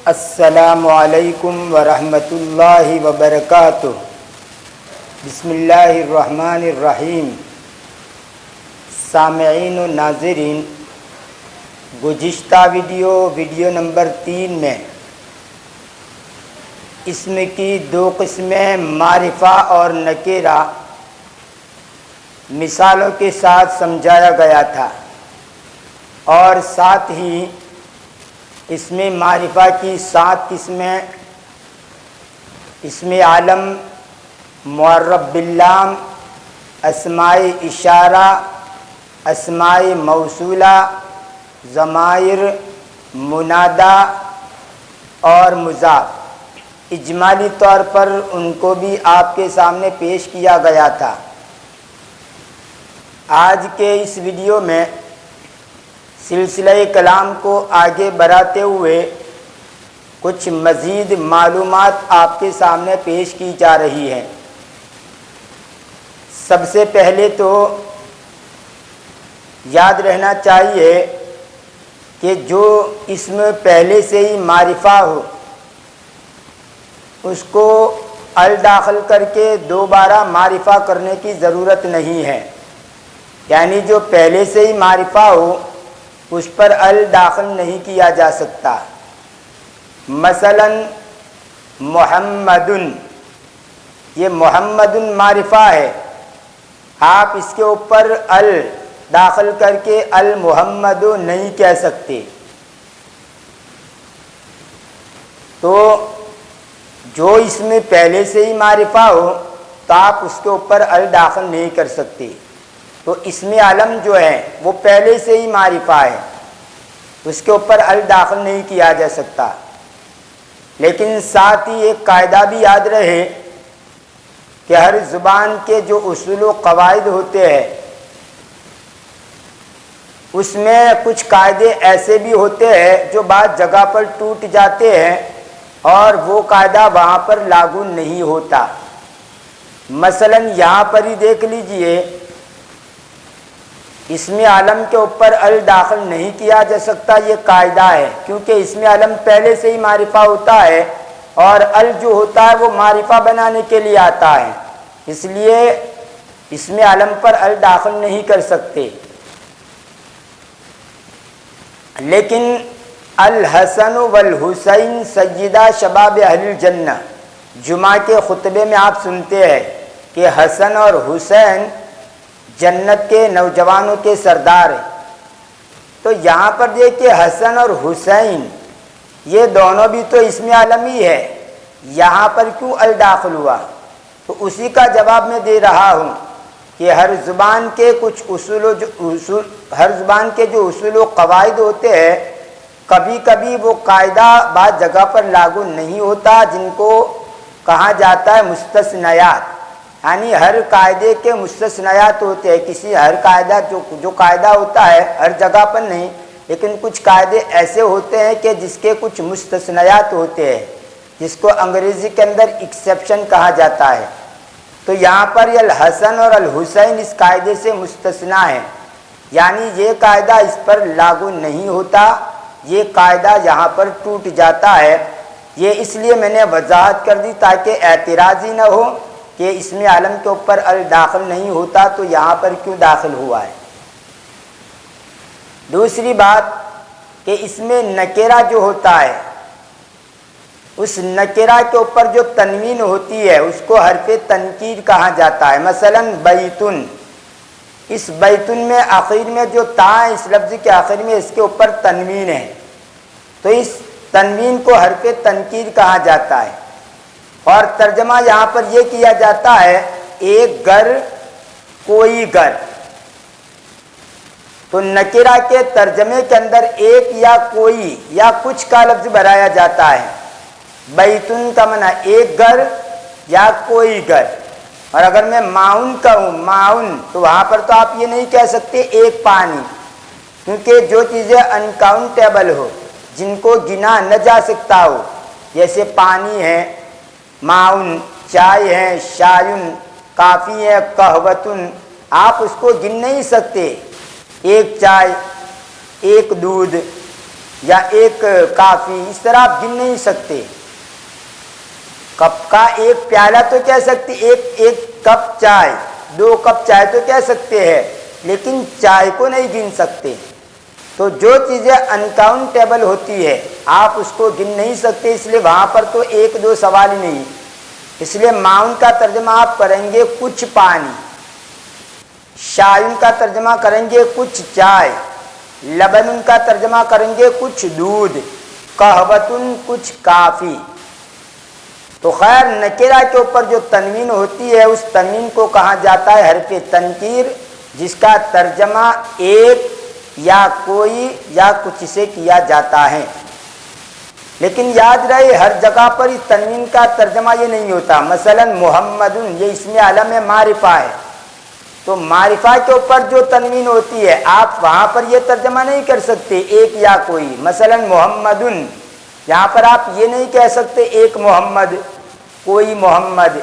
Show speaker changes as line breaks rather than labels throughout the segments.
السلام علیکم ورحمۃ اللہ وبرکاتہ۔ بسم اللہ الرحمن الرحیم۔ سامعین و ناظرین، گزشتہ ویڈیو نمبر 3 میں اسم کی 2 قسمیں معرفہ اور نکرہ مثالوں کے ساتھ سمجھایا گیا تھا، اور ساتھ ہی اسم معرفہ کی 7 قسمیں: اسم عالم، معرب باللام، اسماء اشارہ، اسماء موصولہ، ضمائر، منادا اور مضاف۔ اجمالی طور پر ان کو بھی آپ کے سامنے پیش کیا گیا تھا۔ آج کے اس ویڈیو میں سلسلہ کلام کو آگے بڑھاتے ہوئے کچھ مزید معلومات آپ کے سامنے پیش کی جا رہی ہیں۔ سب سے پہلے تو یاد رہنا چاہیے کہ جو اسم پہلے سے ہی معرفہ ہو اس کو ال داخل کر کے دوبارہ معرفہ کرنے کی ضرورت نہیں ہے، یعنی جو پہلے سے ہی معرفہ ہو اس پر ال داخل نہیں کیا جا سکتا۔ مثلا محمدن، یہ محمدن معرفہ ہے، آپ اس کے اوپر ال داخل کر کے المحمد نہیں کہہ سکتے۔ تو جو اس میں پہلے سے ہی معرفہ ہو تو آپ اس کے اوپر ال داخل نہیں کر سکتے۔ تو اسم عالم جو ہے وہ پہلے سے ہی معرفہ ہے، اس کے اوپر ال داخل نہیں کیا جا سکتا۔ لیکن ساتھ ہی ایک قاعدہ بھی یاد رہے کہ ہر زبان کے جو اصول و قواعد ہوتے ہیں اس میں کچھ قاعدے ایسے بھی ہوتے ہیں جو بعض جگہ پر ٹوٹ جاتے ہیں اور وہ قاعدہ وہاں پر لاگو نہیں ہوتا۔ مثلا یہاں پر ہی دیکھ لیجئے، اسم عالم کے اوپر ال داخل نہیں کیا جا سکتا، یہ قاعدہ ہے، کیونکہ اسم عالم پہلے سے ہی معرفہ ہوتا ہے اور ال جو ہوتا ہے وہ معرفہ بنانے کے لیے آتا ہے، اس لیے اسم عالم پر ال داخل نہیں کر سکتے۔ لیکن الحسن والحسین سیدہ شباب اہل الجنہ، جمعہ کے خطبے میں آپ سنتے ہیں کہ حسن اور حسین جنت کے نوجوانوں کے سردار ہیں۔ تو یہاں پر دیکھیں حسن اور حسین یہ دونوں بھی تو اسم عالم ہی ہے، یہاں پر کیوں ال داخل ہوا؟ تو اسی کا جواب میں دے رہا ہوں کہ ہر زبان کے جو اصول و قواعد ہوتے ہیں، کبھی کبھی وہ قاعدہ بعض جگہ پر لاگو نہیں ہوتا، جن کو کہا جاتا ہے مستثنیات، یعنی ہر قاعدے کے مستثنیات ہوتے ہیں۔ ہر قاعدہ جو قاعدہ ہوتا ہے ہر جگہ پر نہیں، لیکن کچھ قاعدے ایسے ہوتے ہیں کہ جس کے کچھ مستثنیات ہوتے ہیں، جس کو انگریزی کے اندر ایکسیپشن کہا جاتا ہے۔ تو یہاں پر یہ الحسن اور الحسین اس قاعدے سے مستثنا ہے، یعنی یہ قاعدہ اس پر لاگو نہیں ہوتا، یہ قاعدہ یہاں پر ٹوٹ جاتا ہے۔ یہ اس لیے میں نے وضاحت کر دی تاکہ اعتراض ہی نہ ہو کہ اسم عالم کے اوپر ال داخل نہیں ہوتا تو یہاں پر کیوں داخل ہوا ہے۔ دوسری بات کہ اس میں نکرہ جو ہوتا ہے، اس نکرہ کے اوپر جو تنوین ہوتی ہے اس کو حرف تنکیر کہا جاتا ہے۔ مثلا بیتن، اس بیتن میں آخر میں جو تا ہے، اس لفظ کے آخر میں اس کے اوپر تنوین ہے، تو اس تنوین کو حرف تنکیر کہا جاتا ہے۔ اور ترجمہ یہاں پر یہ کیا جاتا ہے ایک گھر، کوئی گھر۔ تو نکرہ کے ترجمے کے اندر ایک یا کوئی یا کچھ کا لفظ بھرایا جاتا ہے۔ بیتن کا معنی ایک گھر یا کوئی گھر۔ اور اگر میں معاون کہوں، معاون، تو وہاں پر تو آپ یہ نہیں کہہ سکتے ایک پانی، کیونکہ جو چیزیں انکاؤنٹیبل ہو، جن کو گنا نہ جا سکتا ہو، جیسے پانی ہے، معاون، چائے ہے، شایون، کافی ہے، قہوتن، آپ اس کو گن نہیں سکتے۔ ایک چائے، ایک دودھ، یا ایک کافی، اس طرح آپ گن نہیں سکتے۔ کپ کا ایک پیالہ تو کہہ سکتے، ایک کپ چائے، 2 کپ چائے تو کہہ سکتے ہیں، لیکن چائے کو نہیں گن سکتے۔ تو جو چیزیں انکاؤنٹیبل ہوتی ہے آپ اس کو گن نہیں سکتے، اس لیے وہاں پر تو 1 2 سوال ہی نہیں۔ اس لیے ماؤن کا ترجمہ آپ کریں گے کچھ پانی، شائن کا ترجمہ کریں گے کچھ چائے، لبن کا ترجمہ کریں گے کچھ دودھ، قہوتن کچھ کافی۔ تو خیر نکرہ کے اوپر جو تنوین ہوتی ہے اس تنوین کو کہا جاتا ہے حرف تنکیر، جس کا ترجمہ ایک یا کوئی یا کچھ سے کیا جاتا ہے۔ لیکن یاد رہے ہر جگہ پر اس تنوین کا ترجمہ یہ نہیں ہوتا۔ مثلا محمد یہ اسم علم معرفہ ہے، تو معرفہ کے اوپر جو تنوین ہوتی ہے آپ وہاں پر یہ ترجمہ نہیں کر سکتے ایک یا کوئی۔ مثلا محمد، یہاں پر آپ یہ نہیں کہہ سکتے ایک محمد، کوئی محمد،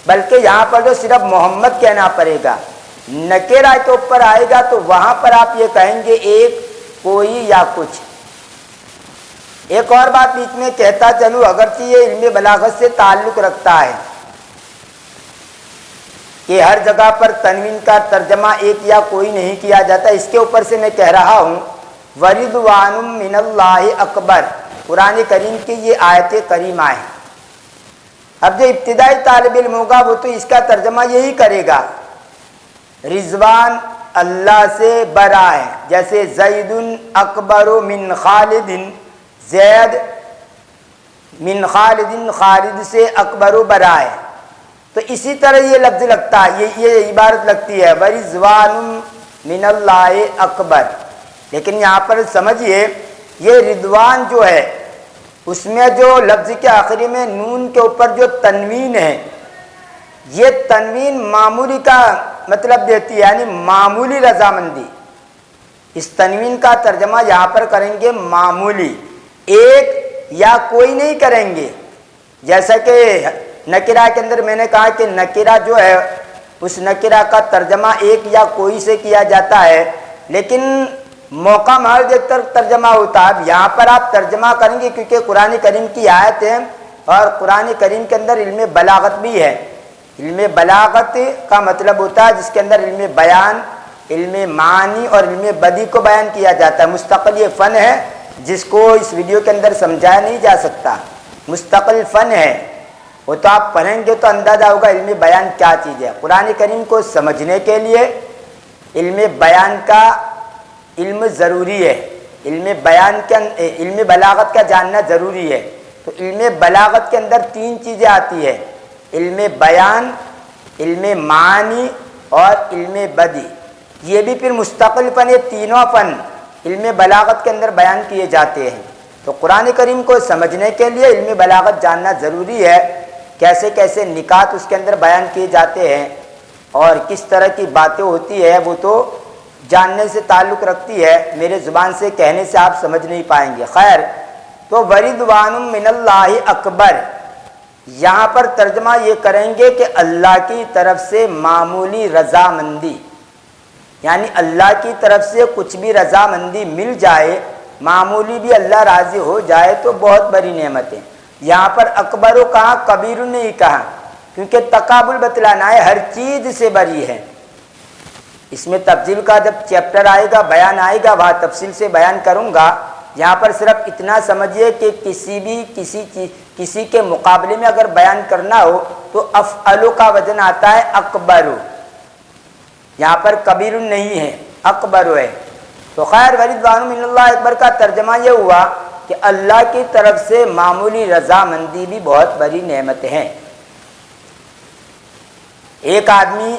بلکہ یہاں پر تو صرف محمد کہنا پڑے گا۔ نکرہ کے اوپر آئے گا تو وہاں پر آپ یہ کہیں گے ایک، کوئی یا کچھ۔ ایک اور بات بیچ میں کہتا چلوں، اگرچہ یہ علم بلاغت سے تعلق رکھتا ہے کہ ہر جگہ پر تنوین کا ترجمہ ایک یا کوئی نہیں کیا جاتا، اس کے اوپر سے میں کہہ رہا ہوں وَرِضْوَانٌ مِّنَ اللَّهِ اکبر، قرآن کریم کی یہ آیت کریمہ ہے۔ اب جو ابتدائی طالب علم ہوگا وہ تو اس کا ترجمہ یہی کرے گا، رضوان اللہ سے برا ہے، جیسے زید اکبر من خالد، زید من خالد، خالد سے اکبر برا ہے۔ تو اسی طرح یہ لفظ لگتا ہے، یہ عبارت لگتی ہے وَرِضْوَانٌ مِّنَ اللَّهِ اکبر۔ لیکن یہاں پر سمجھیے یہ رضوان جو ہے اس میں جو لفظ کے آخری میں نون کے اوپر جو تنوین ہے، یہ تنوین معمولی کا مطلب دیتی ہے، یعنی معمولی رضامندی۔ اس تنوین کا ترجمہ یہاں پر کریں گے معمولی، ایک یا کوئی نہیں کریں گے۔ جیسا کہ نکرہ کے اندر میں نے کہا کہ نکرہ جو ہے اس نکرہ کا ترجمہ ایک یا کوئی سے کیا جاتا ہے، لیکن موقع محل دیکھ کر ترجمہ ہوتا ہے۔ اب یہاں پر آپ ترجمہ کریں گے کیونکہ قرآن کریم کی آیت ہے اور قرآن کریم کے اندر علم بلاغت بھی ہے۔ علم بلاغت کا مطلب ہوتا ہے جس کے اندر علم بیان، علم معنی اور علم بدیع کو بیان کیا جاتا ہے۔ مستقل یہ فن ہے جس کو اس ویڈیو کے اندر سمجھایا نہیں جا سکتا، مستقل فن ہے، وہ تو آپ پڑھیں گے تو اندازہ ہوگا علم بیان کیا چیز ہے۔ قرآن کریم کو سمجھنے کے لیے علم بیان کا علم ضروری ہے، علم بلاغت کا جاننا ضروری ہے۔ تو علم بلاغت کے اندر 3 چیزیں آتی ہے، علم بیان، علم معنی اور علم بدیع۔ یہ بھی پھر مستقل فن ہے، تینوں فن علم بلاغت کے اندر بیان کیے جاتے ہیں۔ تو قرآن کریم کو سمجھنے کے لیے علم بلاغت جاننا ضروری ہے، کیسے کیسے نکات اس کے اندر بیان کیے جاتے ہیں اور کس طرح کی باتیں ہوتی ہے، وہ تو جاننے سے تعلق رکھتی ہے، میرے زبان سے کہنے سے آپ سمجھ نہیں پائیں گے۔ خیر، تو وَرِضْوَانٌ مِّنَ اللَّهِ اکبر، یہاں پر ترجمہ یہ کریں گے کہ اللہ کی طرف سے معمولی رضامندی، یعنی اللہ کی طرف سے کچھ بھی رضامندی مل جائے، معمولی بھی اللہ راضی ہو جائے تو بہت بڑی نعمت ہے۔ یہاں پر اکبر کہا، کبیر نہیں کہا، کیونکہ تقابل بتلانا ہے، ہر چیز سے بری ہے۔ اس میں تفصیل کا جب چیپٹر آئے گا، بیان آئے گا، وہاں تفصیل سے بیان کروں گا۔ یہاں پر صرف اتنا سمجھیے کہ کسی کے مقابلے میں اگر بیان کرنا ہو تو افعلو کا وزن آتا ہے اکبر، یہاں پر کبیر نہیں ہے، اکبر ہے۔ تو خیر، وَرِضْوَانٌ مِّنَ اللَّهِ اکبر کا ترجمہ یہ ہوا کہ اللہ کی طرف سے معمولی رضامندی بھی بہت بڑی نعمت ہے۔ ایک آدمی،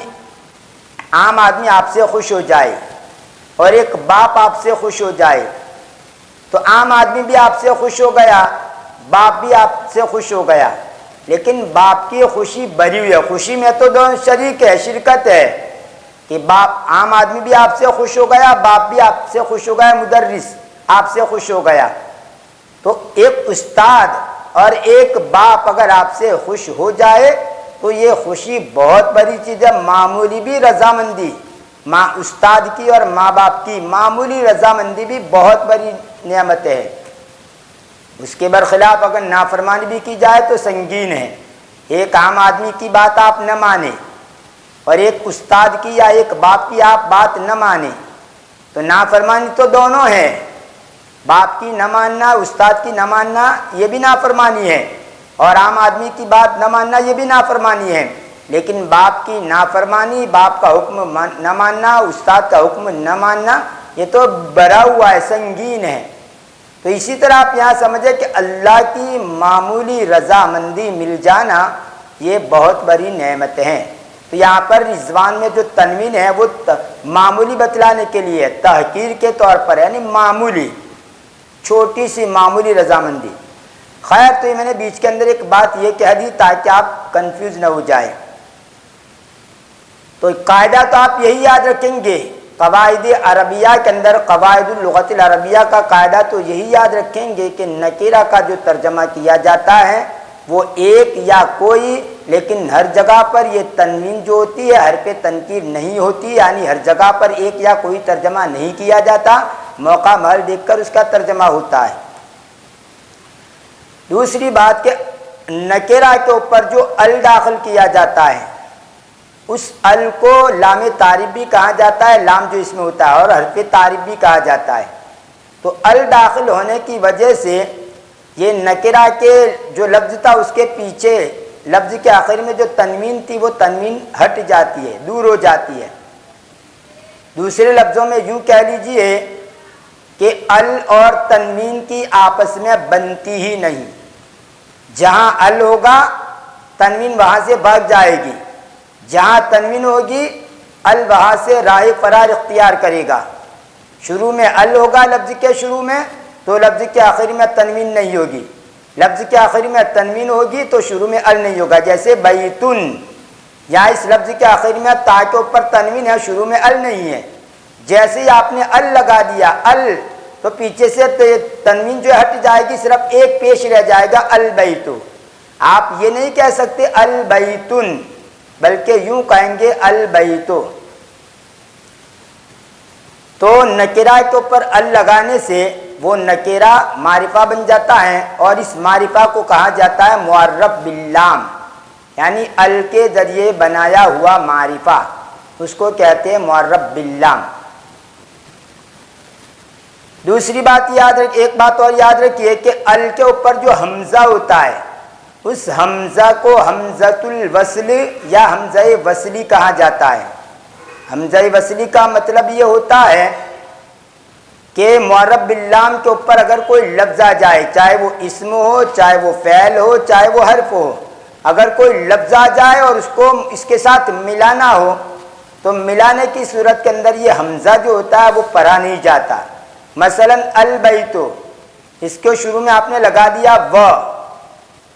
عام آدمی آپ سے خوش ہو جائے اور ایک باپ آپ سے خوش ہو جائے، تو عام آدمی بھی آپ سے خوش ہو گیا، باپ بھی آپ سے خوش ہو گیا، لیکن باپ کی خوشی بری ہوئی ہے۔ خوشی میں تو دونوں شریک ہے، شرکت ہے کہ باپ، عام آدمی بھی آپ سے خوش ہو گیا، باپ بھی آپ سے خوش ہو گیا، مدرس آپ سے خوش ہو گیا۔ تو ایک استاد اور ایک باپ اگر آپ سے خوش ہو جائے تو یہ خوشی بہت بڑی چیز ہے۔ معمولی بھی رضامندی، استاد کی اور ماں باپ کی معمولی رضامندی بھی بہت بڑی نعمت ہے۔ اس کے برخلاف اگر نافرمانی بھی کی جائے تو سنگین ہے۔ ایک عام آدمی کی بات آپ نہ مانیں اور ایک استاد کی یا ایک باپ کی آپ بات نہ مانیں تو نافرمانی تو دونوں ہے۔ باپ کی نہ ماننا، استاد کی نہ ماننا یہ بھی نافرمانی ہے، اور عام آدمی کی بات نہ ماننا یہ بھی نافرمانی ہے۔ لیکن باپ کی نافرمانی، باپ کا حکم نہ ماننا، استاد کا حکم نہ ماننا، یہ تو بڑا ہوا ہے، سنگین ہے۔ تو اسی طرح آپ یہاں سمجھے کہ اللہ کی معمولی رضامندی مل جانا یہ بہت بڑی نعمت ہے۔ تو یہاں پر رضوان میں جو تنوین ہے وہ معمولی بتلانے کے لیے، تحقیر کے طور پر، یعنی معمولی، چھوٹی سی معمولی رضامندی۔ خیر، تو یہ میں نے بیچ کے اندر ایک بات یہ کہہ دی تاکہ آپ کنفیوز نہ ہو جائیں۔ تو قاعدہ تو آپ یہی یاد رکھیں گے، قواعد عربیہ کے اندر، قواعد اللغت العربیہ کا قاعدہ تو یہی یاد رکھیں گے کہ نکیرہ کا جو ترجمہ کیا جاتا ہے وہ ایک یا کوئی، لیکن ہر جگہ پر یہ تنوین جو ہوتی ہے حرف تنکیر نہیں ہوتی، یعنی ہر جگہ پر ایک یا کوئی ترجمہ نہیں کیا جاتا، موقع محل دیکھ کر اس کا ترجمہ ہوتا ہے۔ دوسری بات کہ نکیرہ کے اوپر جو ال داخل کیا جاتا ہے اس ال کو لام تعریف بھی کہا جاتا ہے، لام جو اس میں ہوتا ہے، اور حرف تعریف بھی کہا جاتا ہے۔ تو ال داخل ہونے کی وجہ سے یہ نکرہ کے جو لفظ تھا اس کے پیچھے لفظ کے آخر میں جو تنوین تھی وہ تنوین ہٹ جاتی ہے، دور ہو جاتی ہے۔ دوسرے لفظوں میں یوں کہہ لیجئے کہ ال اور تنوین کی آپس میں بنتی ہی نہیں۔ جہاں ال ہوگا تنوین وہاں سے بھاگ جائے گی، جہاں تنوین ہوگی ال وہاں سے راہ فرار اختیار کرے گا۔ شروع میں ال ہوگا لفظ کے شروع میں تو لفظ کے آخری میں تنوین نہیں ہوگی، لفظ کے آخری میں تنوین ہوگی تو شروع میں ال نہیں ہوگا۔ جیسے بیتن، یہاں اس لفظ کے آخری میں تا کے اوپر تنوین ہے، شروع میں ال نہیں ہے۔ جیسے ہی آپ نے ال لگا دیا ال تو پیچھے سے تنوین جو ہٹ جائے گی، صرف ایک پیش رہ جائے گا البیتو۔ آپ یہ نہیں کہہ سکتے البیتن، بلکہ یوں کہیں گے البیتو۔ تو نکرہ کے اوپر ال لگانے سے وہ نکرہ معرفہ بن جاتا ہے، اور اس معرفہ کو کہا جاتا ہے معرف باللام، یعنی ال کے ذریعے بنایا ہوا معرفہ، اس کو کہتے ہیں معرف باللام۔ دوسری بات یاد رکھ، ایک بات اور یاد رکھیے کہ ال کے اوپر جو حمزہ ہوتا ہے اس حمزہ کو حمزۃ الوصل یا حمزہ وصلی کہا جاتا ہے۔ حمزہ وصلی کا مطلب یہ ہوتا ہے کہ معرف باللام کے اوپر اگر کوئی لفظ آ جائے، چاہے وہ اسم ہو، چاہے وہ فعل ہو، چاہے وہ حرف ہو، اگر کوئی لفظ آ جائے اور اس کو اس کے ساتھ ملانا ہو تو ملانے کی صورت کے اندر یہ حمزہ جو ہوتا ہے وہ پڑھا نہیں جاتا۔ مثلا البیتو، اس کے شروع میں آپ نے لگا دیا و،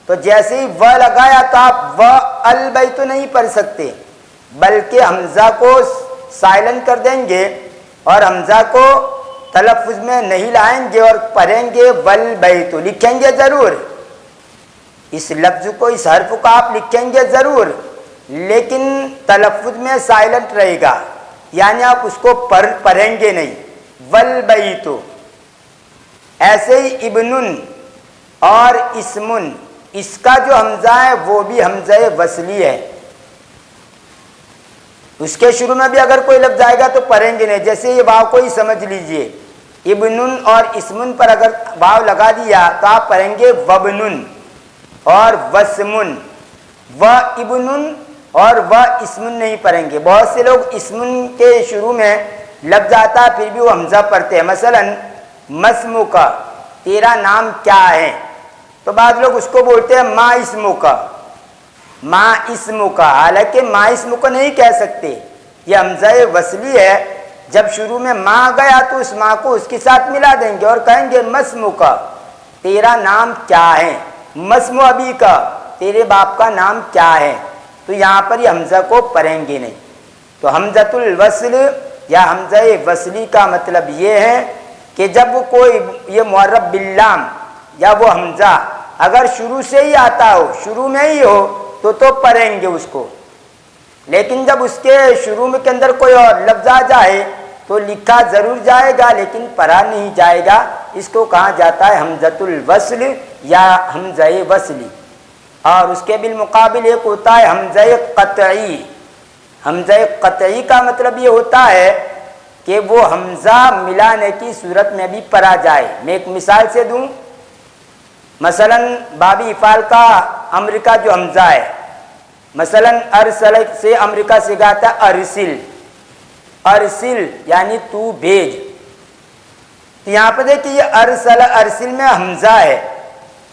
تو جیسے ہی و لگایا تو آپ و البیتو نہیں پڑھ سکتے، بلکہ حمزہ کو سائلنٹ کر دیں گے اور حمزہ کو تلفظ میں نہیں لائیں گے اور پڑھیں گے والبیتو، لکھیں گے ضرور اس لفظ کو، اس حرف کو آپ لکھیں گے ضرور، لیکن تلفظ میں سائلنٹ رہے گا، یعنی آپ اس کو پڑھیں گے نہیں، والبیتو۔ ایسے ہی ابنن اور اسمن، اس کا جو حمزہ ہے وہ بھی حمزہ وصلی ہے، اس کے شروع میں بھی اگر کوئی لفظ آئے گا تو پڑھیں گے نہیں۔ جیسے یہ واو کو ہی سمجھ لیجئے، ابنن اور اسمن پر اگر واو لگا دیا تو آپ پڑھیں گے وبنن اور وسمن، و ابنن اور و اسمن نہیں پڑھیں گے۔ بہت سے لوگ اسمن کے شروع میں لفظ آتا ہے پھر بھی وہ حمزہ پڑھتے ہیں، مثلا مسمک، تیرا نام کیا ہے، تو بعض لوگ اس کو بولتے ہیں ما اسمک، ما اسمک، حالانکہ ما اسمک نہیں کہہ سکتے، یہ حمزہ وصلی ہے۔ جب شروع میں ما گیا تو اس ما کو اس کے ساتھ ملا دیں گے اور کہیں گے مسمک، تیرا نام کیا ہے، مسم ابی کا، تیرے باپ کا نام کیا ہے، تو یہاں پر یہ حمزہ کو پڑھیں گے نہیں۔ تو حمزۃ الوصل یا حمزہ وصلی کا مطلب یہ ہے کہ جب وہ کوئی یہ معرف باللام یا وہ حمزہ اگر شروع سے ہی آتا ہو، شروع میں ہی ہو تو پڑھیں گے اس کو، لیکن جب اس کے شروع میں کے اندر کوئی اور لفظ آ جائے تو لکھا ضرور جائے گا لیکن پڑھا نہیں جائے گا، اس کو کہا جاتا ہے حمزۃ الوصل یا حمزہ وصلی، اور اس کے بالمقابل ایک ہوتا ہے حمزہ قطعی۔ حمزہ قطعی کا مطلب یہ ہوتا ہے کہ وہ حمزہ ملانے کی صورت میں بھی پڑھا جائے۔ میں ایک مثال سے دوں، مثلا بابی افعال کا امر کا جو حمزہ ہے، مثلا ارسل سے امر کا صیغہ ہے ارسل، ارسل یعنی تو بھیج۔ تو یہاں پہ دیکھیے یہ ارسل، ارسل میں حمزہ ہے،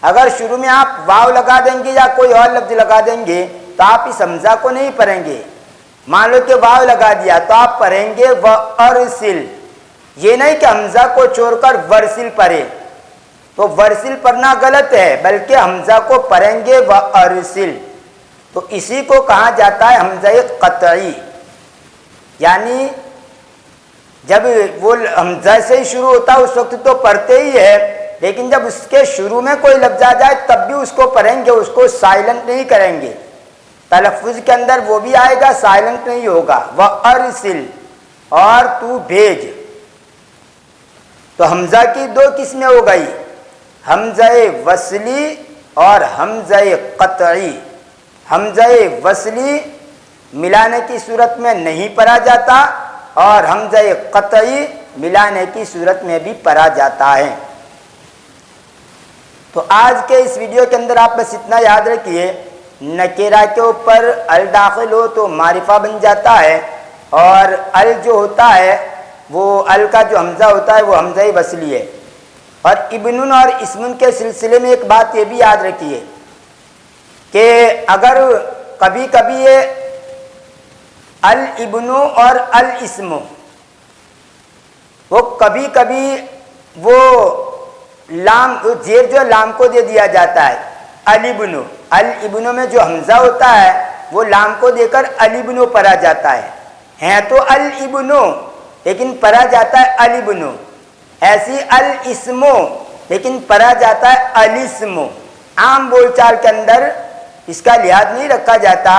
اگر شروع میں آپ واو لگا دیں گے یا کوئی اور لفظ لگا دیں گے تو آپ اس حمزہ کو نہیں پڑھیں گے۔ مان لو کہ واو لگا دیا تو آپ پڑھیں گے وَأَرْسِلْ، یہ نہیں کہ حمزہ کو چھوڑ کر ورسل پڑھے، تو ورسل پڑھنا غلط ہے، بلکہ حمزہ کو پڑھیں گے وَأَرْسِلْ۔ تو اسی کو کہا جاتا ہے حمزہ قطعی، یعنی جب وہ حمزہ سے ہی شروع ہوتا ہے اس وقت تو پڑھتے ہی ہے، لیکن جب اس کے شروع میں کوئی لفظ آ جائے تب بھی اس کو پڑھیں گے، اس کو سائلنٹ نہیں کریں گے، تلفظ کے اندر وہ بھی آئے گا، سائلنٹ نہیں ہوگا۔ وَأَرْسِلْ، اور تو بھیج۔ تو حمزہ کی دو قسمیں ہو گئی، حمزہ وصلی اور حمزہ قطعی۔ حمزہ وصلی ملانے کی صورت میں نہیں پڑھا جاتا، اور حمزہ قطعی ملانے کی صورت میں بھی پڑھا جاتا ہے۔ تو آج کے اس ویڈیو کے اندر آپ بس اتنا یاد رکھیے، نکیرہ کے اوپر ال داخل ہو تو معرفہ بن جاتا ہے، اور ال جو ہوتا ہے وہ ال کا جو حمزہ ہوتا ہے وہ حمزہ وصلی ہے۔ اور ابن اور اسم کے سلسلے میں ایک بات یہ بھی یاد رکھیے کہ اگر کبھی کبھی یہ الابن اور الاسم وہ کبھی کبھی وہ لام زیر جو لام کو دے دیا جاتا ہے، الابن، الابن میں جو حمزہ ہوتا ہے وہ لام کو دے کر الابن پڑھا جاتا ہے تو الابن لیکن پڑھا جاتا ہے الابن۔ ایسی الاسم لیکن پڑھا جاتا ہے الاسم۔ عام بول چال کے اندر اس کا لحاظ نہیں رکھا جاتا،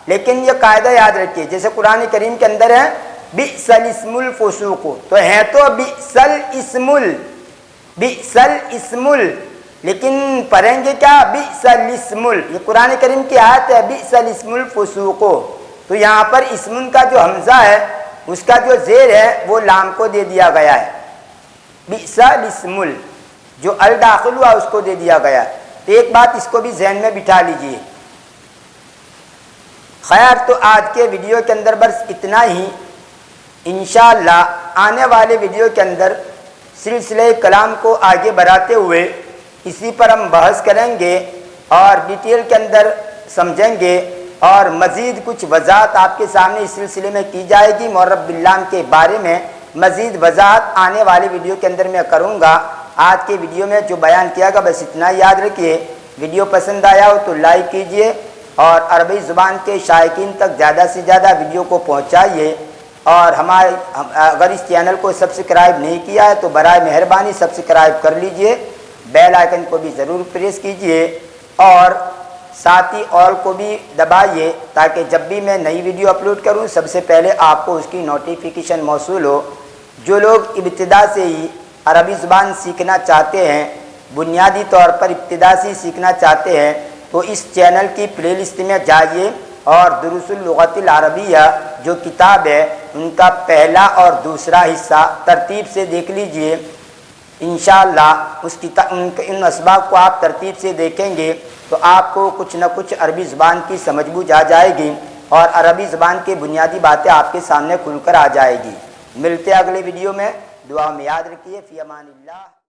لیکن یہ قاعدہ یاد رکھیے، جیسے قرآن کریم کے اندر ہے بئس الاسم الفسوق، تو ہے تو بئس الاسم، بئس الاسم، لیکن پڑھیں گے کیا؟ بئس الاسم۔ یہ قرآن کریم کی آیت ہے بئس الاسم الفسوق، تو یہاں پر اسم کا جو حمزہ ہے اس کا جو زیر ہے وہ لام کو دے دیا گیا ہے، بئس الاسم، جو ال داخل ہوا اس کو دے دیا گیا۔ تو ایک بات اس کو بھی ذہن میں بٹھا لیجئے۔ خیر، تو آج کے ویڈیو کے اندر بس اتنا ہی، انشاءاللہ آنے والے ویڈیو کے اندر سلسلہ کلام کو آگے بڑھاتے ہوئے اسی پر ہم بحث کریں گے اور ڈیٹیل کے اندر سمجھیں گے، اور مزید کچھ وضاحت آپ کے سامنے اس سلسلے میں کی جائے گی۔ معرب باللام کے بارے میں مزید وضاحت آنے والے ویڈیو کے اندر میں کروں گا۔ آج کے ویڈیو میں جو بیان کیا گا بس اتنا یاد رکھیے۔ ویڈیو پسند آیا ہو تو لائک کیجئے، اور عربی زبان کے شائقین تک زیادہ سے زیادہ ویڈیو کو پہنچائیے، اور ہمارے اگر اس چینل کو سبسکرائب نہیں کیا ہے تو برائے مہربانی سبسکرائب کر لیجئے، بیل آئیکن کو بھی ضرور پریس کیجئے، اور ساتھ ہی آل کو بھی دبائیے تاکہ جب بھی میں نئی ویڈیو اپلوڈ کروں سب سے پہلے آپ کو اس کی نوٹیفیکیشن موصول ہو۔ جو لوگ ابتدا سے ہی عربی زبان سیکھنا چاہتے ہیں، بنیادی طور پر ابتدا سے سیکھنا چاہتے ہیں، تو اس چینل کی پلے لسٹ میں جائیے اور دروس اللغت العربیہ جو کتاب ہے ان کا پہلا اور دوسرا حصہ ترتیب سے دیکھ لیجئے۔ انشاءاللہ ان اسباق کو آپ ترتیب سے دیکھیں گے تو آپ کو کچھ نہ کچھ عربی زبان کی سمجھ بوجھ آ جائے گی، اور عربی زبان کی بنیادی باتیں آپ کے سامنے کھل کر آ جائے گی۔ ملتے ہیں اگلے ویڈیو میں، دعا میں یاد رکھیے، فی امان اللہ۔